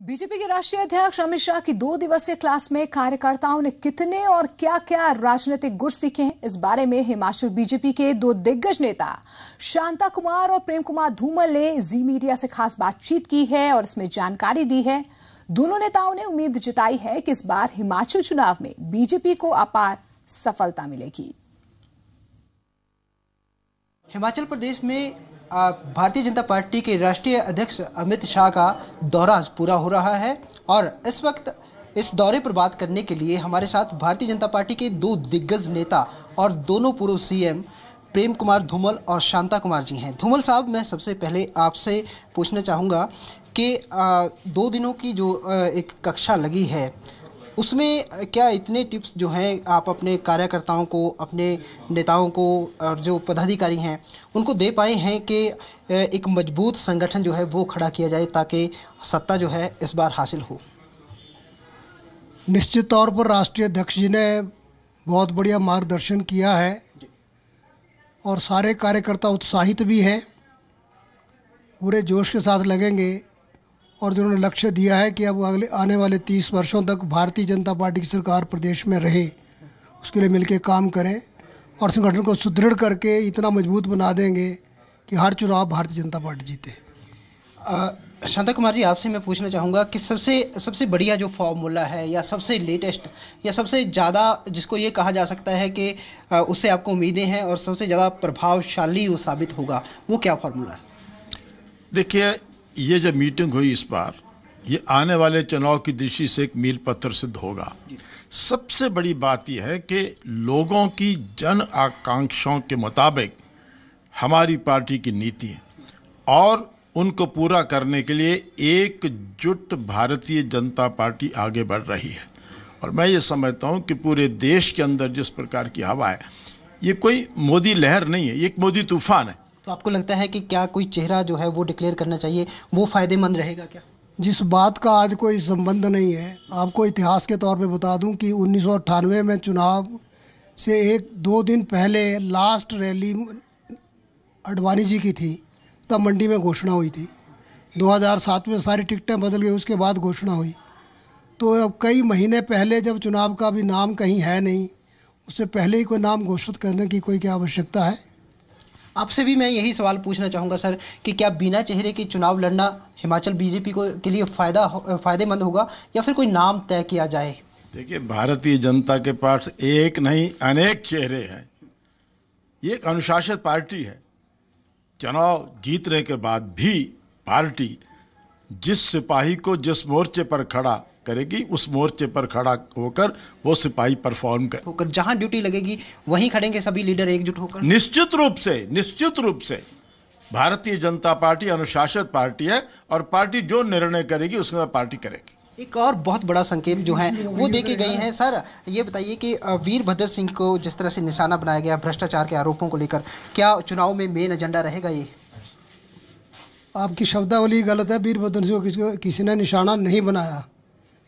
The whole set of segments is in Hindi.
बीजेपी के राष्ट्रीय अध्यक्ष अमित शाह की 2 दिवसीय क्लास में कार्यकर्ताओं ने कितने और क्या-क्या राजनीतिक गुर सीखे हैं, इस बारे में हिमाचल बीजेपी के 2 दिग्गज नेता शांता कुमार और प्रेम कुमार धूमल ने जी मीडिया से खास बातचीत की है और इसमें जानकारी दी है। दोनों नेताओं ने उम्मीद जताई है कि इस बार हिमाचल चुनाव में बीजेपी को अपार सफलता मिलेगी। हिमाचल प्रदेश में भारतीय जनता पार्टी के राष्ट्रीय अध्यक्ष अमित शाह का दौरा पूरा हो रहा है और इस वक्त इस दौरे पर बात करने के लिए हमारे साथ भारतीय जनता पार्टी के 2 दिग्गज नेता और दोनों पूर्व सीएम प्रेम कुमार धूमल और शांता कुमार जी हैं। धूमल साहब, मैं सबसे पहले आपसे पूछना चाहूँगा कि 2 दिनों की जो एक कक्षा लगी है उसमें क्या इतने टिप्स जो हैं आप अपने कार्यकर्ताओं को, अपने नेताओं को और जो पदाधिकारी हैं उनको दे पाए हैं कि एक मजबूत संगठन जो है वो खड़ा किया जाए ताकि सत्ता जो है इस बार हासिल हो? निश्चित तौर पर राष्ट्रीय अध्यक्ष जी ने बहुत बढ़िया मार्गदर्शन किया है और सारे कार्यकर्ता उत्साहित भी हैं, पूरे जोश के साथ लगेंगे और जिन्होंने लक्ष्य दिया है कि अब अगले आने वाले 30 वर्षों तक भारतीय जनता पार्टी की सरकार प्रदेश में रहे, उसके लिए मिलकर काम करें और संगठन को सुदृढ़ करके इतना मजबूत बना देंगे कि हर चुनाव भारतीय जनता पार्टी जीते। शांता कुमार जी, आपसे मैं पूछना चाहूँगा कि सबसे बढ़िया जो फॉर्मूला है या सबसे लेटेस्ट या सबसे ज़्यादा जिसको ये कहा जा सकता है कि उससे आपको उम्मीदें हैं और सबसे ज़्यादा प्रभावशाली वो साबित होगा, वो क्या फॉर्मूला है? देखिए, ये जो मीटिंग हुई इस बार, ये आने वाले चुनाव की दृष्टि से एक मील पत्थर सिद्ध होगा। सबसे बड़ी बात यह है कि लोगों की जन आकांक्षाओं के मुताबिक हमारी पार्टी की नीति है और उनको पूरा करने के लिए एकजुट भारतीय जनता पार्टी आगे बढ़ रही है। और मैं ये समझता हूँ कि पूरे देश के अंदर जिस प्रकार की हवा है, ये कोई मोदी लहर नहीं है, ये एक मोदी तूफान है। तो आपको लगता है कि क्या कोई चेहरा जो है वो डिक्लेयर करना चाहिए, वो फ़ायदेमंद रहेगा क्या? जिस बात का आज कोई संबंध नहीं है, आपको इतिहास के तौर पे बता दूं कि 1998 में चुनाव से 1-2 दिन पहले लास्ट रैली अडवाणी जी की थी, तब मंडी में घोषणा हुई थी। 2007 में सारी टिकटें बदल गई, उसके बाद घोषणा हुई। तो अब कई महीने पहले जब चुनाव का भी नाम कहीं है नहीं, उससे पहले ही कोई नाम घोषित करने की कोई क्या आवश्यकता है? आपसे भी मैं यही सवाल पूछना चाहूँगा सर कि क्या बिना चेहरे के चुनाव लड़ना हिमाचल बीजेपी को के लिए फ़ायदेमंद होगा या फिर कोई नाम तय किया जाए? देखिए, भारतीय जनता के पास एक नहीं अनेक चेहरे हैं। ये एक अनुशासित पार्टी है। चुनाव जीतने के बाद भी पार्टी जिस सिपाही को जिस मोर्चे पर खड़ा करेगी, उस मोर्चे पर खड़ा होकर वो सिपाही परफॉर्म होकर जहां ड्यूटी लगेगी वहीं खड़ेंगे सभी लीडर एकजुट होकर। निश्चित रूप से भारतीय जनता पार्टी अनुशासित पार्टी है और पार्टी जो निर्णय करेगी उसके बाद पार्टी करेगी। एक और बहुत बड़ा संकेत जो है वो दे के गए हैं। सर, ये बताइए कि वीरभद्र सिंह को जिस तरह से निशाना बनाया गया भ्रष्टाचार के आरोपों को लेकर, क्या चुनाव में मेन एजेंडा रहेगा ये? आपकी शब्दावली गलत है। वीरभद्र सिंह को किसी ने निशाना नहीं बनाया।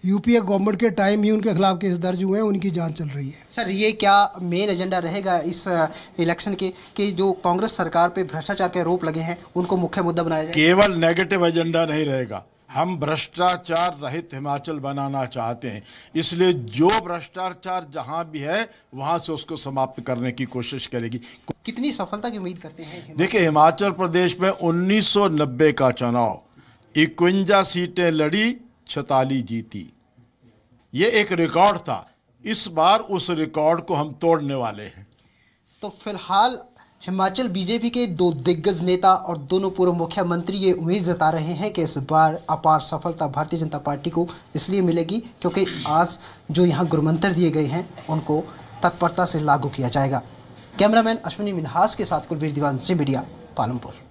यूपीए गवर्नमेंट के टाइम ही उनके खिलाफ केस दर्ज हुए हैं, उनकी जांच चल रही है। सर, ये क्या मेन एजेंडा रहेगा इस इलेक्शन के कि जो कांग्रेस सरकार पे भ्रष्टाचार के आरोप लगे हैं उनको मुख्य मुद्दा बनाया जाए? केवल नेगेटिव एजेंडा नहीं रहेगा। हम भ्रष्टाचार रहित हिमाचल बनाना चाहते हैं, इसलिए जो भ्रष्टाचार जहां भी है वहां से उसको समाप्त करने की कोशिश करेगी। कितनी सफलता की उम्मीद करते हैं? देखिए, हिमाचल प्रदेश में 1990 का चुनाव 51 सीटें लड़ी, 46 जीती। ये एक रिकॉर्ड था। इस बार उस रिकॉर्ड को हम तोड़ने वाले हैं। तो फिलहाल हिमाचल बीजेपी के 2 दिग्गज नेता और दोनों पूर्व मुख्यमंत्री ये उम्मीद जता रहे हैं कि इस बार अपार सफलता भारतीय जनता पार्टी को इसलिए मिलेगी क्योंकि आज जो यहाँ गुरमंत्र दिए गए हैं उनको तत्परता से लागू किया जाएगा। कैमरामैन अश्विनी मिन्हास के साथ कुलवीर दीवान, जी मीडिया, पालमपुर।